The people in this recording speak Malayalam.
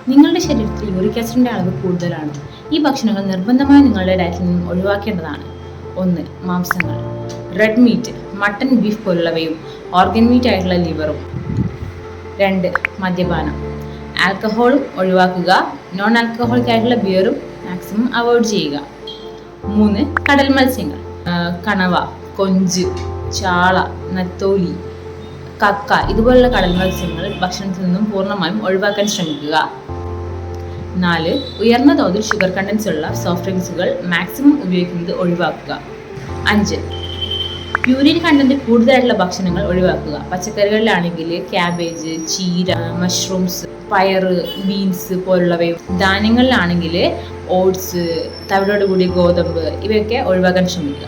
നിങ്ങളുടെ ശരീരത്തിൽ യൂറിക് ആസിഡിന്റെ അളവ് കൂടുതലാണ്. ഈ ഭക്ഷണങ്ങൾ നിർബന്ധമായും നിങ്ങളുടെ ഡയറ്റിൽ നിന്നും ഒഴിവാക്കേണ്ടതാണ്. 1. മാംസങ്ങൾ. റെഡ് മീറ്റ്, മട്ടൺ, ബീഫ് പോലുള്ളവയും ഓർഗൻ മീറ്റ് ആയിട്ടുള്ള ലിവറും. 2. മദ്യപാനം. ആൽക്കഹോളും ഒഴിവാക്കുക. നോൺ ആൽക്കഹോളിക് ആയിട്ടുള്ള ബിയറും മാക്സിമം അവോയ്ഡ് ചെയ്യുക. 3. കടൽ മത്സ്യങ്ങൾ. കണവ, കൊഞ്ച്, ചാള, നത്തോലി, കക്ക ഇതുപോലുള്ള കടൽ മത്സ്യങ്ങൾ ഭക്ഷണത്തിൽ നിന്നും പൂർണ്ണമായും ഒഴിവാക്കാൻ ശ്രമിക്കുക. 4. ഉയർന്ന തോതിൽ ഷുഗർ കണ്ടൻസ് ഉള്ള സോഫ്റ്റ് ഡ്രിങ്ക്സുകൾ മാക്സിമം ഉപയോഗിക്കുന്നത് ഒഴിവാക്കുക. 5. പ്യൂരിൻ കണ്ടന്റ് കൂടുതലായിട്ടുള്ള ഭക്ഷണങ്ങൾ ഒഴിവാക്കുക. പച്ചക്കറികളിലാണെങ്കിൽ ക്യാബേജ്, ചീര, മഷ്റൂംസ്, പയറ്, ബീൻസ് പോലുള്ളവയും ധാന്യങ്ങളിലാണെങ്കിൽ ഓട്സ്, തവിടോട് കൂടിയ ഗോതമ്പ് ഇവയൊക്കെ ഒഴിവാക്കാൻ ശ്രമിക്കുക.